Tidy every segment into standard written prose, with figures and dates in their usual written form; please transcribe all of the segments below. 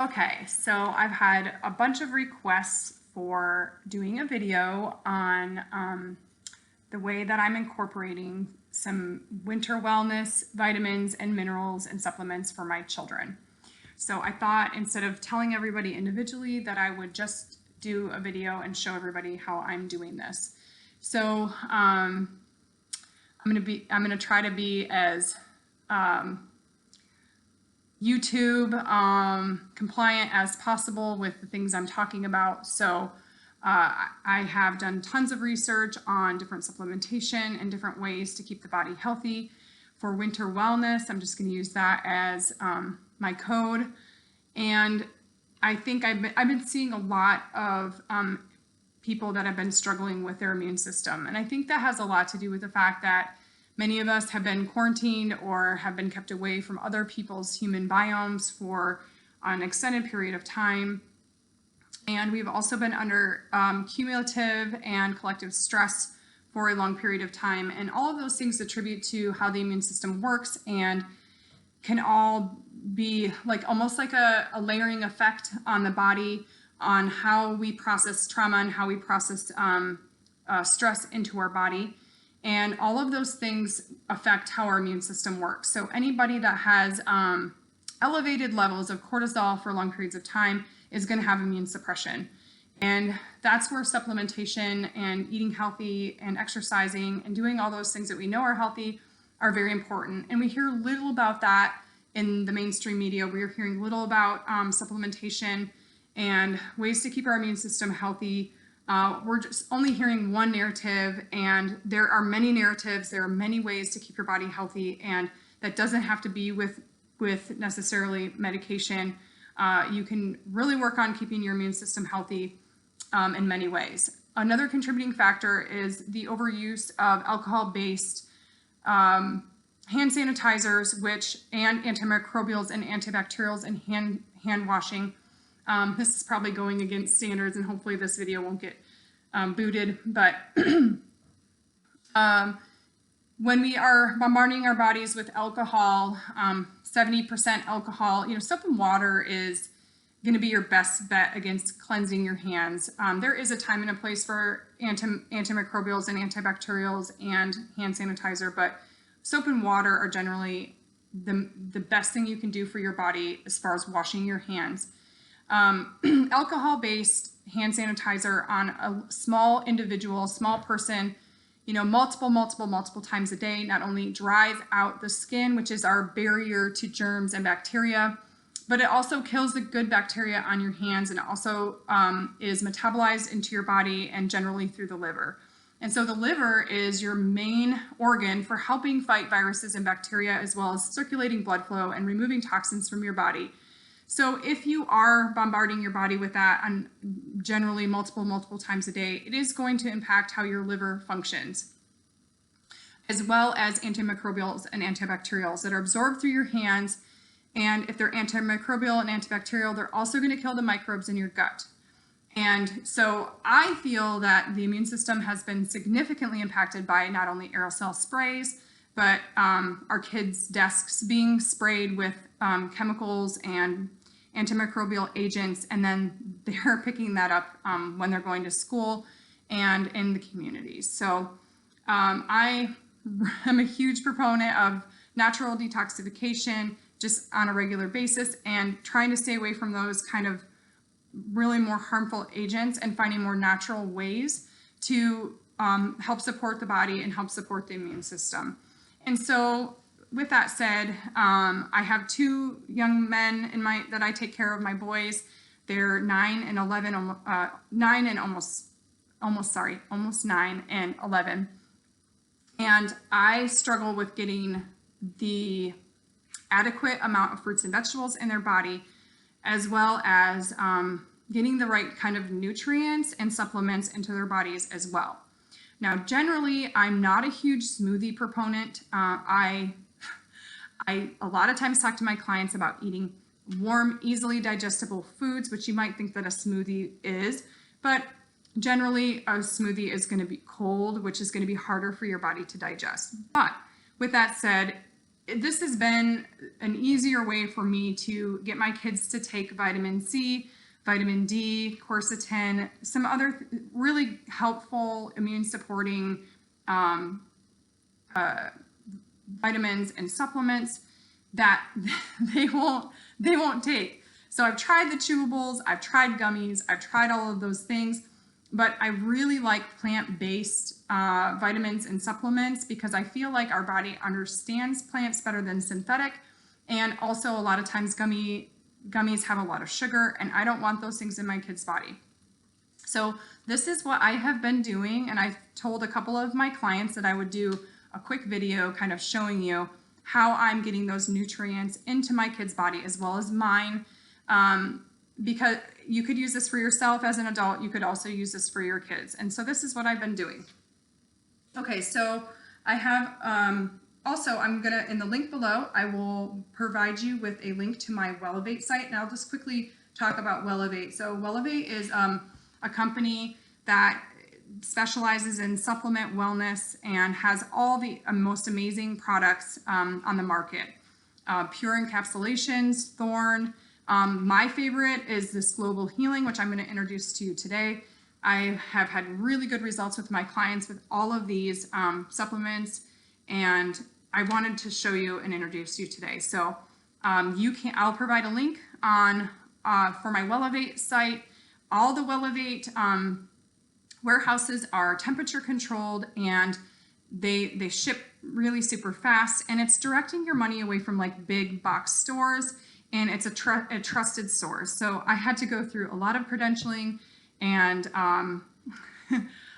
Okay, so I've had a bunch of requests for doing a video on the way that I'm incorporating some winter wellness vitamins and minerals and supplements for my children. So I thought instead of telling everybody individually that I would just do a video and show everybody how I'm doing this. So I'm gonna try to be as YouTube compliant as possible with the things I'm talking about. So I have done tons of research on different supplementation and different ways to keep the body healthy. For winter wellness, I'm just going to use that as my code. And I think I've been seeing a lot of people that have been struggling with their immune system. And I think that has a lot to do with the fact that many of us have been quarantined or have been kept away from other people's human biomes for an extended period of time. And we've also been under cumulative and collective stress for a long period of time. And all of those things attribute to how the immune system works and can all be like almost like a layering effect on the body, on how we process trauma and how we process stress into our body. And all of those things affect how our immune system works. So anybody that has elevated levels of cortisol for long periods of time is going to have immune suppression. And that's where supplementation and eating healthy and exercising and doing all those things that we know are healthy are very important. And we hear little about that in the mainstream media. We're hearing little about supplementation and ways to keep our immune system healthy. We're just only hearing one narrative, and there are many narratives. There are many ways to keep your body healthy, and that doesn't have to be with necessarily medication. You can really work on keeping your immune system healthy in many ways. Another contributing factor is the overuse of alcohol-based hand sanitizers, and antimicrobials and antibacterials and hand washing. This is probably going against standards, and hopefully this video won't get booted, but when we are bombarding our bodies with alcohol, 70% alcohol, soap and water is going to be your best bet against cleansing your hands. There is a time and a place for antimicrobials and antibacterials and hand sanitizer, but soap and water are generally the best thing you can do for your body as far as washing your hands. Alcohol-based hand sanitizer on a small individual, small person, multiple times a day, not only dries out the skin, which is our barrier to germs and bacteria, but it also kills the good bacteria on your hands, and it also is metabolized into your body and generally through the liver. And so the liver is your main organ for helping fight viruses and bacteria, as well as circulating blood flow and removing toxins from your body. So if you are bombarding your body with that on generally multiple times a day, it is going to impact how your liver functions, as well as antimicrobials and antibacterials that are absorbed through your hands. And if they're antimicrobial and antibacterial, they're also going to kill the microbes in your gut. And so I feel that the immune system has been significantly impacted by not only aerosol sprays, but our kids' desks being sprayed with chemicals and antimicrobial agents, and then they're picking that up when they're going to school and in the communities. So I am a huge proponent of natural detoxification just on a regular basis and trying to stay away from those kind of really more harmful agents and finding more natural ways to help support the body and help support the immune system. And so with that said, I have two young men that I take care of, my boys. They're 9 and 11, 9 and almost 9 and 11. And I struggle with getting the adequate amount of fruits and vegetables in their body, as well as getting the right kind of nutrients and supplements into their bodies as well. Now, generally, I'm not a huge smoothie proponent. I a lot of times talk to my clients about eating warm, easily digestible foods, which you might think that a smoothie is, but generally a smoothie is going to be cold, which is going to be harder for your body to digest. But with that said, this has been an easier way for me to get my kids to take vitamin C, vitamin D, quercetin, some other really helpful immune supporting vitamins and supplements that they won't take. So I've tried the chewables, I've tried gummies, I've tried all of those things, but I really like plant-based vitamins and supplements because I feel like our body understands plants better than synthetic. And also a lot of times gummies have a lot of sugar, and I don't want those things in my kid's body. So this is what I have been doing, and I've told a couple of my clients that I would do a quick video kind of showing you how I'm getting those nutrients into my kid's body as well as mine. Because you could use this for yourself as an adult, you could also use this for your kids. And so this is what I've been doing. Okay, so I have, also I'm gonna, in the link below, I will provide you with a link to my Wellevate site, and I'll just quickly talk about Wellevate. So Wellevate is a company that specializes in supplement wellness and has all the most amazing products on the market. Pure encapsulations, Thorn. My favorite is this Global Healing, which I'm going to introduce to you today. I have had really good results with my clients with all of these supplements, and I wanted to show you and introduce you today. So I'll provide a link on for my Wellevate site. All the Wellevate warehouses are temperature controlled, and they ship really super fast, and it's directing your money away from like big box stores, and it's a trusted source. So I had to go through a lot of credentialing and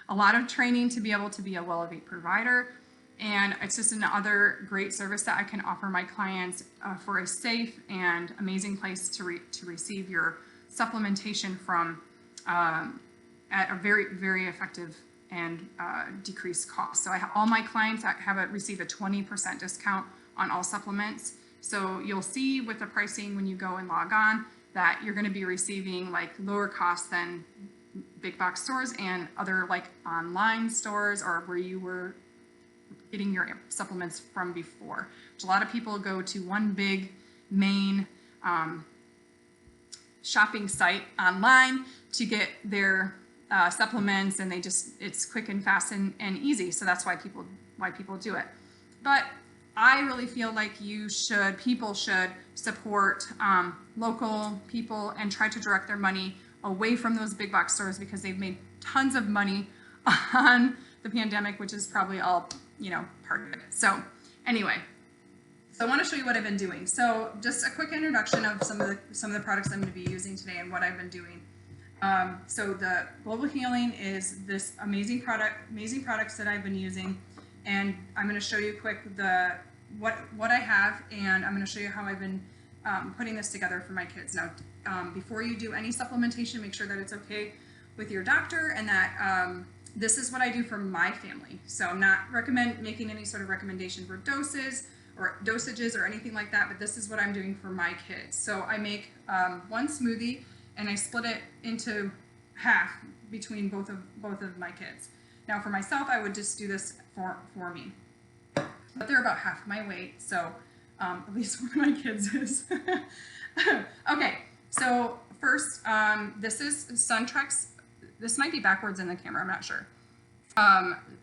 a lot of training to be able to be a Wellevate provider, and it's just another great service that I can offer my clients for a safe and amazing place to receive your supplementation from at a very, very effective and decreased cost. So all my clients have received a 20% discount on all supplements. So you'll see with the pricing when you go and log on that you're going to be receiving like lower costs than big box stores and other like online stores or where you were getting your supplements from before. Which a lot of people go to one big main shopping site online to get their supplements, and it's quick and fast and easy. So that's why people do it. But I really feel like people should support local people and try to direct their money away from those big box stores because they've made tons of money on the pandemic, which is probably all, part of it. So anyway, so I want to show you what I've been doing. So just a quick introduction of some of the products I'm going to be using today and what I've been doing. So the Global Healing is this amazing products that I've been using, and I'm going to show you quick what I have, and I'm going to show you how I've been putting this together for my kids. Now, before you do any supplementation, make sure that it's okay with your doctor and that this is what I do for my family. So I'm not making any sort of recommendation for dosages or anything like that, but this is what I'm doing for my kids. So I make one smoothie, and I split it into half between both of my kids. Now for myself, I would just do this for me. But they're about half my weight, so at least one of my kids is. Okay, so first, this is Suntrex. This might be backwards in the camera, I'm not sure.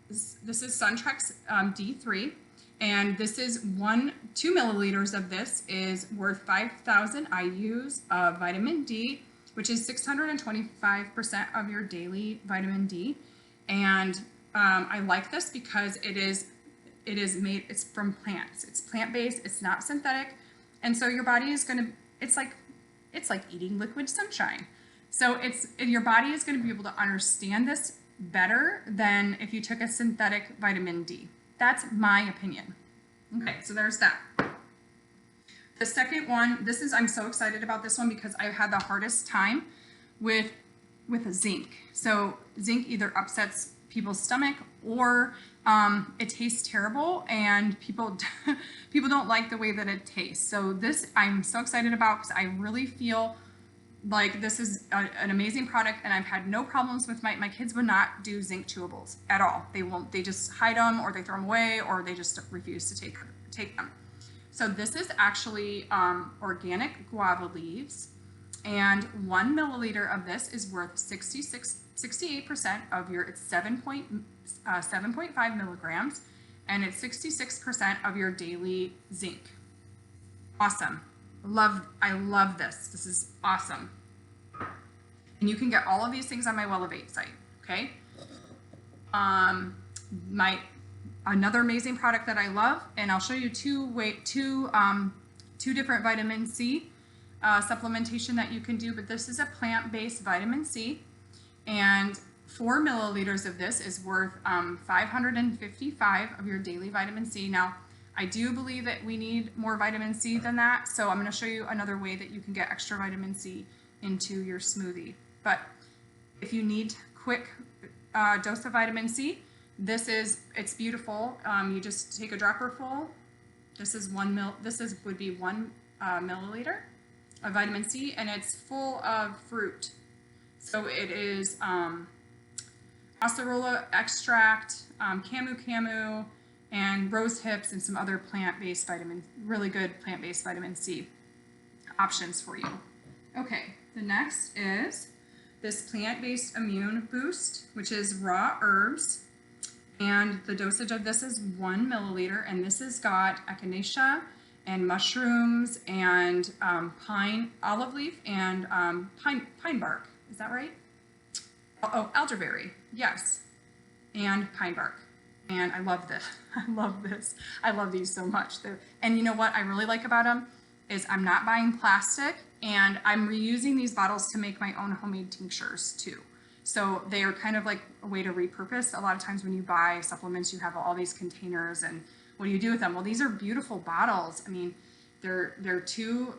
This is Suntrex D3, and this is 2 milliliters of this is worth 5,000 IUs of vitamin D, which is 625% of your daily vitamin D. And I like this because it's from plants. It's plant-based, it's not synthetic. And so your body is it's like eating liquid sunshine. So your body is going to be able to understand this better than if you took a synthetic vitamin D. That's my opinion. Okay, so there's that. The second one, I'm so excited about this one because I've had the hardest time with zinc. So zinc either upsets people's stomach or it tastes terrible, and people don't like the way that it tastes. So this I'm so excited about because I really feel like this is an amazing product, and I've had no problems with my kids would not do zinc chewables at all. They just hide them, or they throw them away, or they just refuse to take them. So this is actually organic guava leaves, and 1 milliliter of this is worth 68% of your, it's 7.5 milligrams, and it's 66% of your daily zinc. Awesome. I love this. This is awesome. And you can get all of these things on my Wellevate site, okay? Another amazing product that I love, and I'll show you two different vitamin C supplementation that you can do, but this is a plant-based vitamin C, and 4 milliliters of this is worth 555 of your daily vitamin C. Now, I do believe that we need more vitamin C than that, so I'm going to show you another way that you can get extra vitamin C into your smoothie. But if you need quick dose of vitamin C, it's beautiful. You just take a dropper full. This would be 1 milliliter of vitamin C, and it's full of fruit. So it is acerola extract, camu, and rose hips, and some other plant-based really good plant-based vitamin C options for you. Okay, the next is this plant-based immune boost, which is raw herbs. And the dosage of this is 1 milliliter, and this has got echinacea and mushrooms and olive leaf and pine bark. Is that right? Oh, elderberry, yes, and pine bark. And I love this. I love this. I love these so much. And you know what I really like about them is I'm not buying plastic, and I'm reusing these bottles to make my own homemade tinctures too. So they are kind of like a way to repurpose. A lot of times when you buy supplements, you have all these containers, and what do you do with them? Well, these are beautiful bottles. I mean, they're 2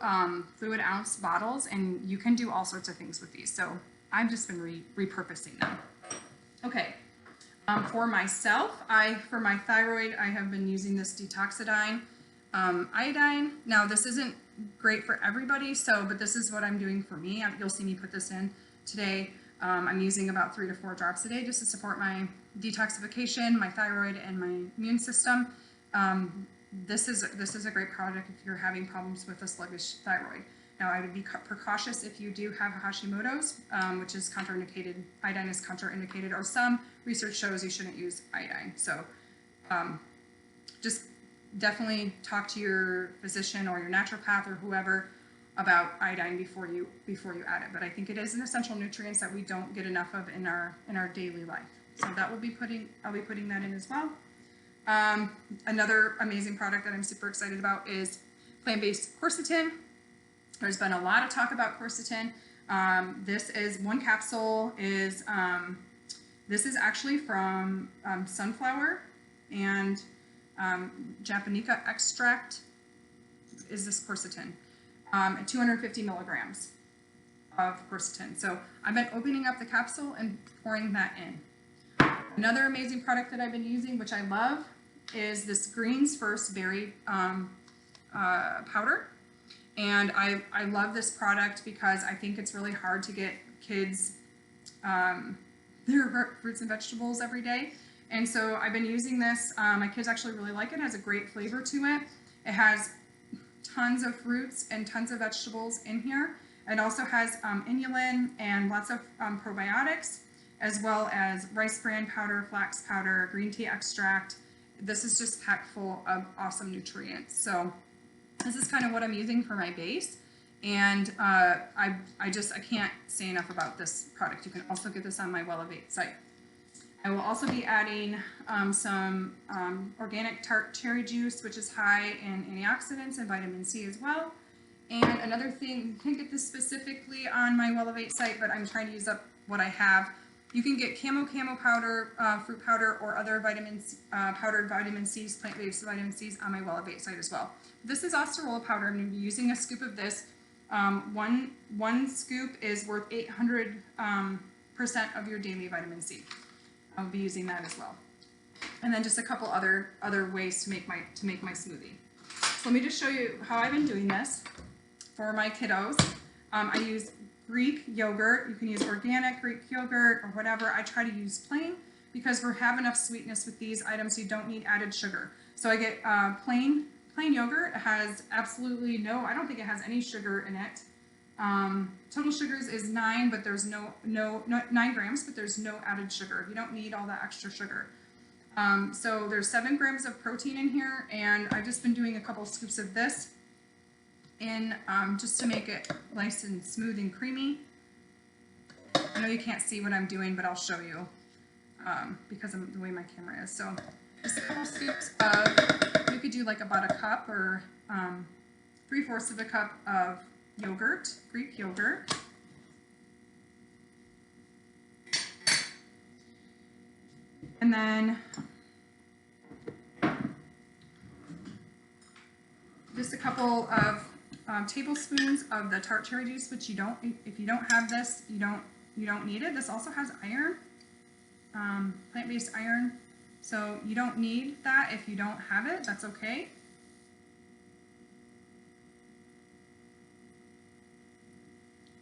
fluid ounce bottles, and you can do all sorts of things with these. So I've just been repurposing them. Okay, for myself, for my thyroid, I have been using this detoxidine iodine. Now, this isn't great for everybody, but this is what I'm doing for me. You'll see me put this in today. I'm using about 3 to 4 drops a day just to support my detoxification, my thyroid, and my immune system. This is a great product if you're having problems with a sluggish thyroid. Now, I would be precautious if you do have Hashimoto's, which is contraindicated. Iodine is contraindicated, or some research shows you shouldn't use iodine. So just definitely talk to your physician or your naturopath or whoever about iodine before you add it. But I think it is an essential nutrient that we don't get enough of in our daily life. So I'll be putting that in as well. Another amazing product that I'm super excited about is plant-based quercetin. There's been a lot of talk about quercetin. This is 1 capsule is this is actually from sunflower and japonica extract is this quercetin. 250 milligrams of quercetin. So I've been opening up the capsule and pouring that in. Another amazing product that I've been using, which I love, is this Greens First Berry powder. And I love this product because I think it's really hard to get kids their fruits and vegetables every day. And so I've been using this. My kids actually really like it. It has a great flavor to it. It has tons of fruits and tons of vegetables in here. It also has inulin and lots of probiotics, as well as rice bran powder, flax powder, green tea extract. This is just packed full of awesome nutrients. So this is kind of what I'm using for my base. And I can't say enough about this product. You can also get this on my Wellevate site. I will also be adding some organic tart cherry juice, which is high in antioxidants and vitamin C as well. And another thing, you can't get this specifically on my Wellevate site, but I'm trying to use up what I have. You can get camo powder, fruit powder, or other powdered vitamin C's, plant-based vitamin C's on my Wellevate site as well. This is acerola powder. I'm going to be using a scoop of this. One scoop is worth 800% of your daily vitamin C. I'll be using that as well. And then just a couple other ways to make my smoothie. So let me just show you how I've been doing this for my kiddos. I use Greek yogurt. You can use organic Greek yogurt or whatever. I try to use plain because we have enough sweetness with these items. You don't need added sugar. So I get plain plain yogurt. It has absolutely no, I don't think it has any sugar in it. Total sugars is 9, but there's no 9 grams, but there's no added sugar. You don't need all that extra sugar. So there's 7 grams of protein in here, and I've just been doing a couple scoops of this in just to make it nice and smooth and creamy. I know you can't see what I'm doing, but I'll show you because of the way my camera is. So just a couple scoops of, you could do like about a cup or 3/4 of a cup of yogurt, Greek yogurt. And then just a couple of tablespoons of the tart cherry juice, which you don't, if you don't have this, you don't need it. This also has iron, plant-based iron. So you don't need that if you don't have it, that's okay.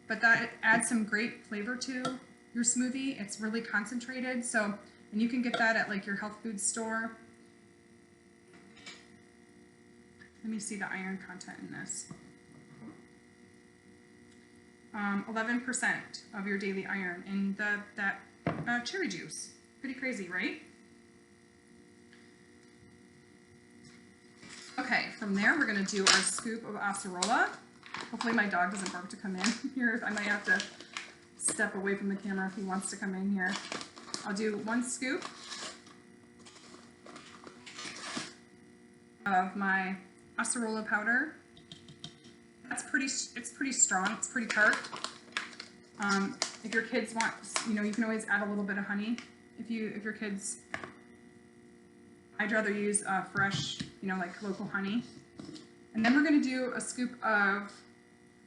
But that adds some great flavor to your smoothie. It's really concentrated, so, and you can get that at like your health food store. Let me see the iron content in this. 11% of your daily iron in that cherry juice. Pretty crazy, right? Okay, from there we're going to do our scoop of acerola. Hopefully my dog doesn't bark to come in here. I might have to step away from the camera if he wants to come in here. I'll do 1 scoop of my acerola powder. It's pretty strong, it's pretty tart. If your kids want, you can always add a little bit of honey. If your kids, I'd rather use fresh, like local honey. And then we're going to do a scoop of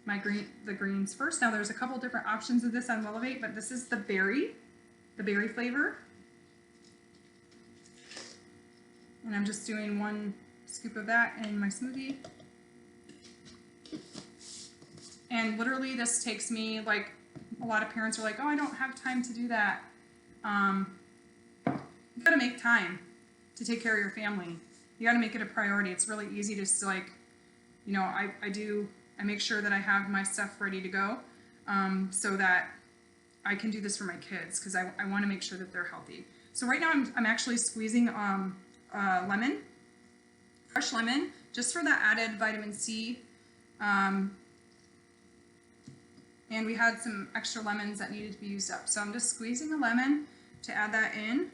the greens first. Now there's a couple different options of this on Wellevate, but this is the berry flavor. And I'm just doing 1 scoop of that in my smoothie. And literally this takes me, like, a lot of parents are like, oh, I don't have time to do that. You gotta make time to take care of your family. You gotta make it a priority. It's really easy to just like, I make sure that I have my stuff ready to go so that I can do this for my kids because I want to make sure that they're healthy. So right now I'm actually squeezing lemon, fresh lemon, just for that added vitamin C. And we had some extra lemons that needed to be used up. So I'm just squeezing a lemon to add that in.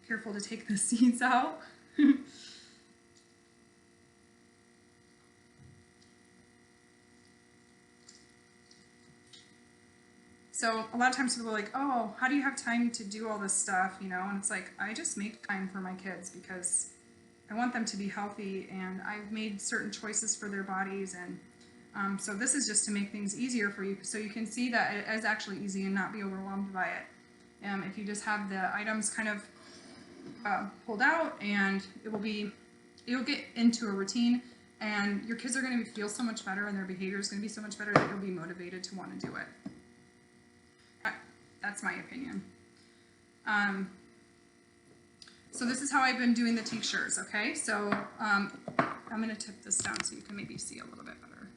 Careful to take the seeds out. So a lot of times people are like, oh, how do you have time to do all this stuff, And it's like, I just make time for my kids because I want them to be healthy and I've made certain choices for their bodies. And so this is just to make things easier for you so you can see that it is actually easy and not be overwhelmed by it. If you just have the items kind of pulled out, and you'll get into a routine and your kids are going to feel so much better and their behavior is going to be so much better that you'll be motivated to want to do it. That's my opinion. So this is how I've been doing the tinctures, okay? So I'm going to tip this down so you can maybe see a little bit better.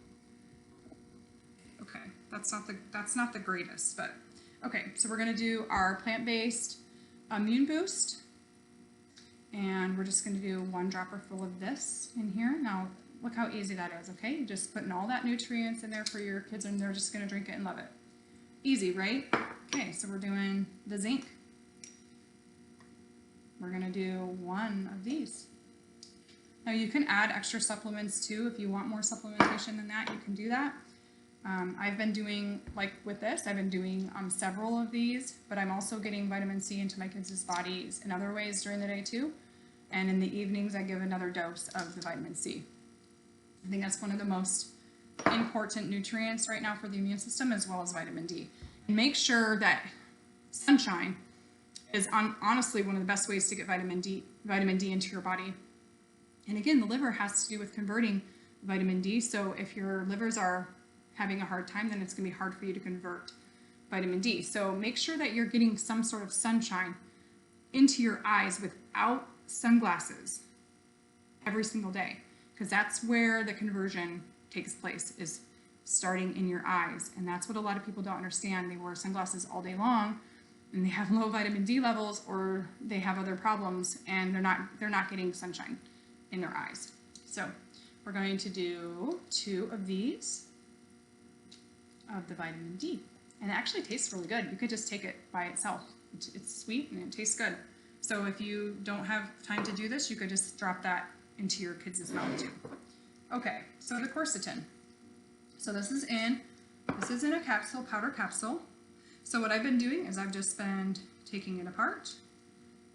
Okay, that's not the greatest, but okay. So we're going to do our plant-based immune boost, and we're just going to do 1 dropper full of this in here. Now look how easy that is, okay? You're just putting all that nutrients in there for your kids, and they're just going to drink it and love it. Easy, right? Okay, so we're doing the zinc. We're going to do 1 of these. Now you can add extra supplements too. If you want more supplementation than that, you can do that. I've been doing, like with this, I've been doing several of these, but I'm also getting vitamin C into my kids' bodies in other ways during the day too. And in the evenings, I give another dose of the vitamin C. I think that's one of the most important nutrients right now for the immune system, as well as vitamin D. And make sure that sunshine is honestly one of the best ways to get vitamin D into your body. And again, the liver has to do with converting vitamin D. So if your livers are having a hard time, then it's going to be hard for you to convert vitamin D. So make sure that you're getting some sort of sunshine into your eyes without sunglasses every single day, because that's where the conversion takes place, is starting in your eyes. And that's what a lot of people don't understand. They wear sunglasses all day long and they have low vitamin D levels, or they have other problems, and they're not getting sunshine in their eyes. So we're going to do 2 of these of the vitamin D. And it actually tastes really good. You could just take it by itself. It's sweet and it tastes good. So if you don't have time to do this, you could just drop that into your kids' mouth too. Okay, so the quercetin. So this is in a capsule, powder capsule. So what I've been doing is I've just been taking it apart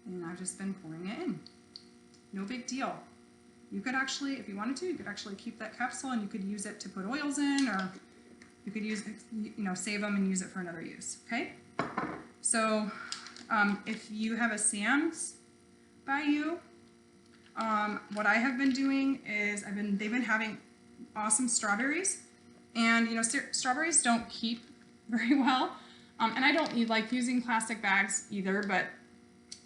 and I've just been pouring it in. No big deal. You could actually, if you wanted to, you could actually keep that capsule and you could use it to put oils in, or you could use, save them and use it for another use, okay? So if you have a Sam's by you, what I have been doing is they've been having awesome strawberries, and strawberries don't keep very well, and I don't like using plastic bags either, but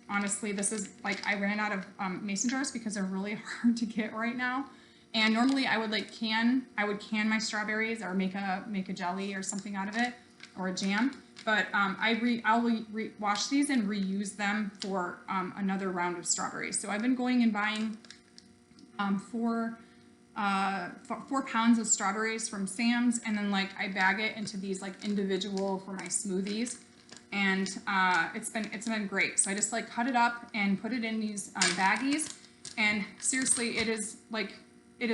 honestly, this is like, I ran out of mason jars because they're really hard to get right now. And normally I would can my strawberries or make a jelly or something out of it, or a jam. But I'll wash these and reuse them for another round of strawberries. So I've been going and buying 4 pounds of strawberries from Sam's, and then I bag it into these individual for my smoothies. And it's been great. So I just cut it up and put it in these baggies. And seriously, it is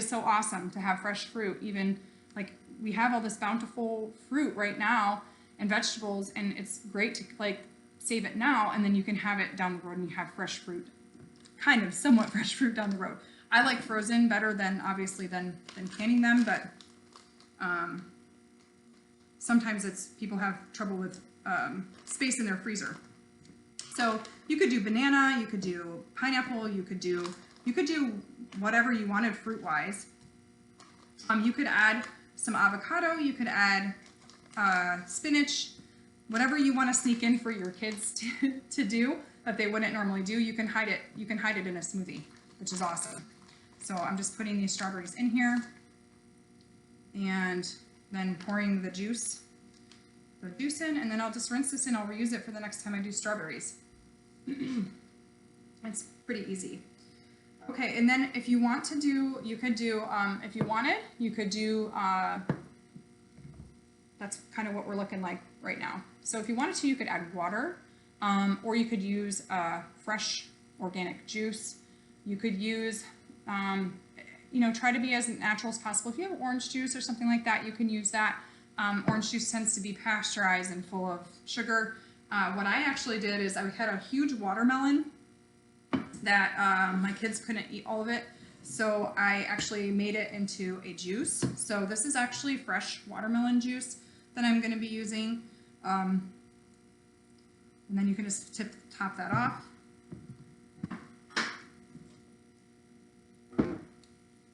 so awesome to have fresh fruit. Even we have all this bountiful fruit right now and vegetables, and it's great to save it now, and then you can have it down the road and you have fresh fruit, kind of somewhat fresh fruit down the road. I like frozen better than obviously than canning them, but sometimes people have trouble with space in their freezer. So you could do banana, you could do pineapple, you could do whatever you wanted fruit wise. You could add some avocado, you could add spinach, whatever you want to sneak in for your kids to do that they wouldn't normally do. You can hide it in a smoothie, which is awesome. So I'm just putting these strawberries in here and then pouring the juice in, and then I'll just rinse this and I'll reuse it for the next time I do strawberries. It's pretty easy. Okay, and then if you want to do, you could do, if you wanted, you could do, that's kind of what we're looking like right now. So if you wanted to, you could add water, or you could use fresh organic juice. You could use, try to be as natural as possible. If you have orange juice or something like that, you can use that. Orange juice tends to be pasteurized and full of sugar. What I actually did is I had a huge watermelon that my kids couldn't eat all of it, so I actually made it into a juice. So this is actually fresh watermelon juice that I'm going to be using, and then you can just top that off.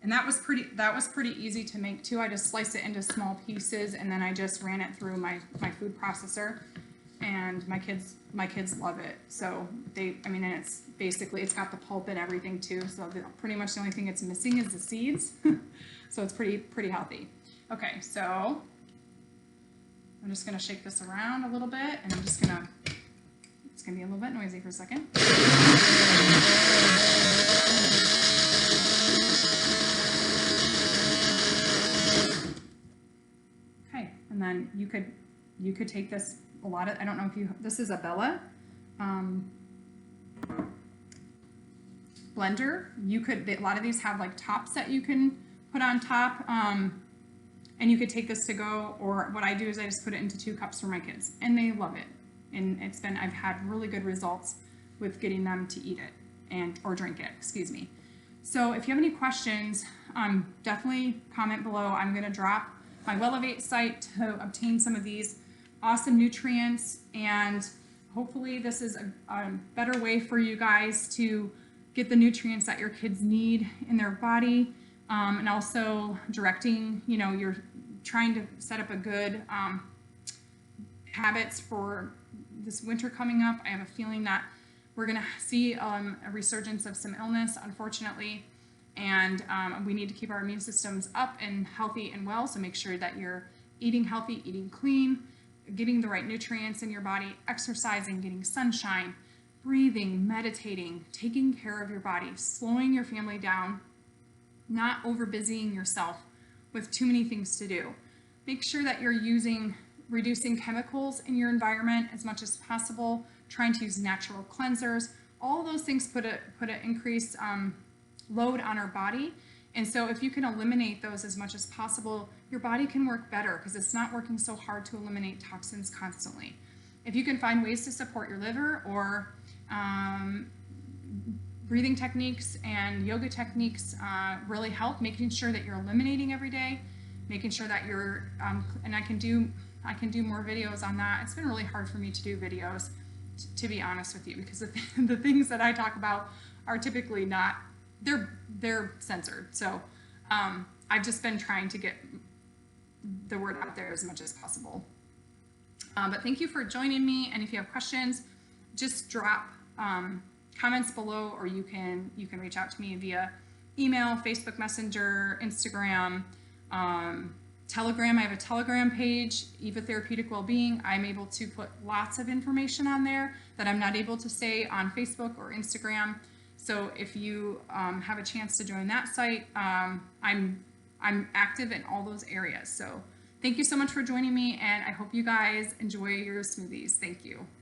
And that was pretty easy to make too. I just sliced it into small pieces, and then I just ran it through my food processor, and my kids love it. So and it's got the pulp and everything too. So pretty much the only thing it's missing is the seeds. So it's pretty healthy. Okay, so I'm just gonna shake this around a little bit, and it's gonna be a little bit noisy for a second. And then you could take this, I don't know if this is a Bella blender. A lot of these have tops that you can put on top, and you could take this to go, or what I do is I just put it into 2 cups for my kids, and they love it. And I've had really good results with getting them to eat it or drink it, excuse me. So if you have any questions, definitely comment below. I'm gonna drop my Wellevate site to obtain some of these awesome nutrients, and hopefully this is a better way for you guys to get the nutrients that your kids need in their body, and also directing, you're trying to set up a good habits for this winter coming up. I have a feeling that we're going to see a resurgence of some illness, unfortunately, and we need to keep our immune systems up and healthy and well. So make sure that you're eating healthy, eating clean, getting the right nutrients in your body, exercising, getting sunshine, breathing, meditating, taking care of your body, slowing your family down, not over busying yourself with too many things to do. Make sure that you're reducing chemicals in your environment as much as possible, trying to use natural cleansers. All those things put an increased load on our body. And so if you can eliminate those as much as possible, your body can work better because it's not working so hard to eliminate toxins constantly. If you can find ways to support your liver, or breathing techniques and yoga techniques really help, making sure that you're eliminating every day, making sure that you're, and I can do more videos on that. It's been really hard for me to do videos, to be honest with you, because the things that I talk about are typically not, they're censored. So I've just been trying to get the word out there as much as possible. But thank you for joining me. And if you have questions, just drop comments below, or you can reach out to me via email, Facebook Messenger, Instagram, Telegram. I have a Telegram page, Eva Therapeutic Wellbeing. I'm able to put lots of information on there that I'm not able to say on Facebook or Instagram. So if you have a chance to join that site, I'm active in all those areas. So thank you so much for joining me, and I hope you guys enjoy your smoothies. Thank you.